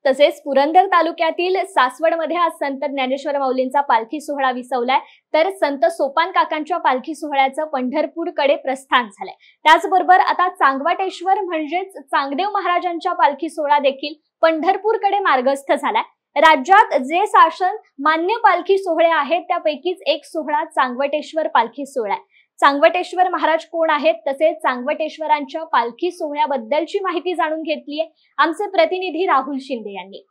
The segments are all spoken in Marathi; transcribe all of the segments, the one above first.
तसेच पुरंदर तालुक्यातील सासवडमध्ये आज संत ज्ञानेश्वर माऊलींचा पालखी सोहळा विसवलाय, तर संत सोपान काकांच्या पालखी सोहळ्याचं पंढरपूरकडे प्रस्थान झालंय। त्याचबरोबर आता चांगवटेश्वर म्हणजेच चांगदेव महाराजांच्या पालखी सोहळा देखील पंढरपूरकडे मार्गस्थ झालाय। राज्यात जे शासन मान्य पालखी सोहळे आहेत त्यापैकीच एक सोहळा चांगवटेश्वर पालखी सोहळा आहे। चांगवटेश्वर महाराज कोण आहेत, तसेच चांगवटेश्वरांच्या पालखी सोहळ्याबद्दलची माहिती जाणून घेतली आहे आमचे प्रतिनिधी राहुल शिंदे यांनी।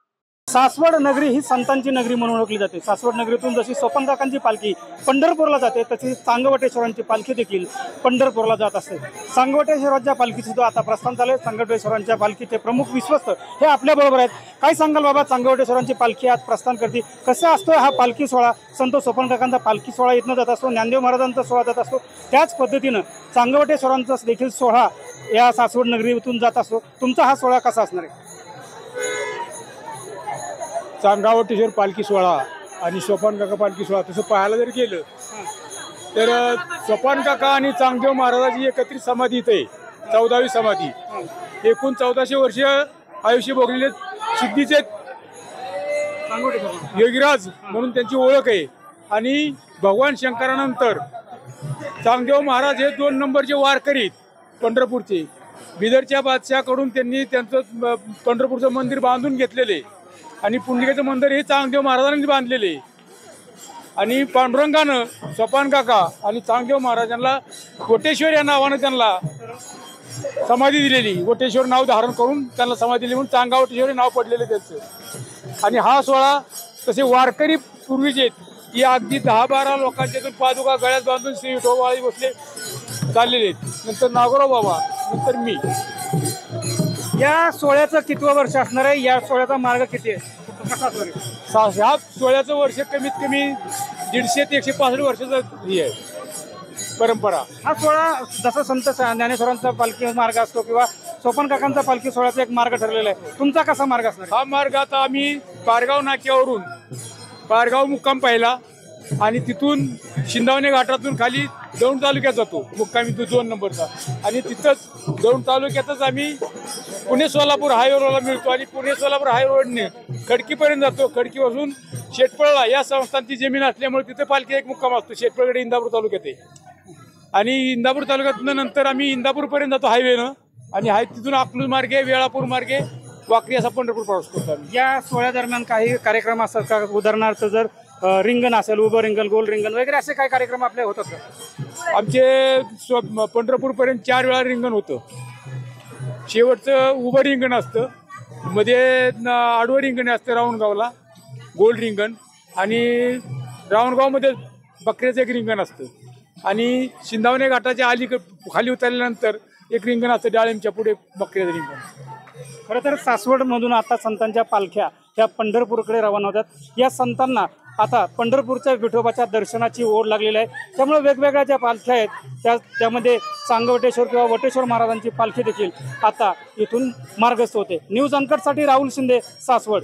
सासवड नगरी ही संतांची नगरी म्हणून ओळखली जाते। सासवड नगरीतून जशी सोपान काकांची पालखी पंढरपूरला जाते, तशी चांगवटेश्वरांची पालखी देखील पंढरपूरला जात असते। चांगवटेश्वरांच्या पालखी सुद्धा आता प्रस्थान झाले। चांगवटेश्वरांच्या पालखीचे प्रमुख विश्वस्त हे आपल्या बरोबर आहेत। काय सांगाल बाबा, चांगवटेश्वरांची पालखी आज प्रस्थान करते, कसा असतो हा पालखी सोहळा? संत सोपान काकांचा पालखी सोहळा इथनं जात असतो, ज्ञानदेव महाराजांचा सोहळा जात असतो, त्याच पद्धतीनं चांगवटेश्वरांचा देखील सोहळा या सासवड नगरीतून जात असतो। तुमचा हा सोहळा कसा असणार आहे? चांगवटेश्वर पालखी सोहळा आणि सोपान काका पालखी सोहळा तसं पाहायला जर गेलं तर सोपान काका आणि चांगदेव महाराजाची एकत्रित समाधी इथे 14वी समाधी, एकूण 1400 वर्ष आयुष्य भोगलेले सिद्धीचे योगीराज म्हणून त्यांची ओळख आहे। आणि भगवान शंकरानंतर चांगदेव महाराज हे 2 नंबरचे वारकरी पंढरपूरचे। बिदरच्या बादशाहकडून त्यांनी त्यांचं पंढरपूरचं मंदिर बांधून घेतलेले आणि पुंडलिकेचं मंदिर हे चांगदेव महाराजांनी बांधलेले। आणि पांडुरंगानं सोपान काका आणि चांगदेव महाराजांना कोटेश्वर या नावानं त्यांना समाधी दिलेली। कोटेश्वर नाव धारण करून त्यांना समाधी दिली म्हणून चांगवटेश्वर नाव पडलेले त्यांचं। आणि हा सोहळा तसे वारकरी पूर्वीचे की अगदी 10-12 लोकांच्यातून पादुका गळ्यात बांधून श्री विठोबाई बसले चाललेले, नंतर नागोराव बाबा, नंतर मी। या सोहळ्याचं कितवं वर्ष असणार आहे? या सोहळ्याचा मार्ग किती आहे, कसा असणार आहे? ह्या सोहळ्याचं वर्ष कमीत कमी 150 ते 165 वर्षाचं ही आहे परंपरा। हा सोहळा जसं संत ज्ञानेश्वरांचा पालखी मार्ग असतो किंवा सोपान काकांचा पालखी सोहळ्याचा एक मार्ग ठरलेला आहे, तुमचा कसा मार्ग असणार? हा मार्ग आता आम्ही पारगाव नाक्यावरून पारगाव मुक्काम पाहिला आणि तिथून शिंदावणे घाटातून खाली दौंड तालुक्यात जातो मुक्कामी 2 नंबरचा। आणि तिथंच दौंड तालुक्यातच आम्ही पुणे सोलापूर हायवेला मिळतो आणि पुणे सोलापूर हायरोडने खडकीपर्यंत जातो। खडकीपासून शेटपळला या संस्थांची जमीन असल्यामुळे तिथे पालखी एक मुक्काम असतो। शेटपळकडे इंदापूर तालुक्यात आहे आणि इंदापूर तालुक्यातून नंतर आम्ही इंदापूरपर्यंत जातो हायवेनं आणि तिथून अकलूज मार्गे, वेळापूर मार्गे वाकरी असा पंढरपूर प्रवास करतो। या सोहळ्यादरम्यान काही कार्यक्रम असतात का? उदाहरणार्थ जर रिंगण असेल, उभं रिंगण, गोल रिंगण वगैरे असे काही कार्यक्रम आपले होतात का? आमचे पंढरपूरपर्यंत 4 वेळा रिंगण होतं। शेवटचं उभं रिंगण असतं, मध्ये आडवं रिंगण असतं रावणगावला, गोल रिंगण, आणि रावणगावमध्ये बकऱ्याचं एक रिंगण असतं आणि शिंदावणे घाटाच्या खाली उतरल्यानंतर एक रिंगण असतं, डाळिंबच्या पुढे बकऱ्याचं रिंगण। खरं तर सासवडमधून आता संतांच्या पालख्या ह्या पंढरपूरकडे रवाना होतात। या संतांना आता पंढरपूरच्या विठोबाच्या दर्शनाची ओढ लागलेली आहे, त्यामुळे वेगवेगळ्या ज्या पालख्या आहेत त्यामध्ये चांगवटेश्वर किंवा वटेश्वर महाराजांची पालखी देखील आता इथून मार्गस्थ होते। न्यूज अनकटसाठी राहुल शिंदे, सासवड।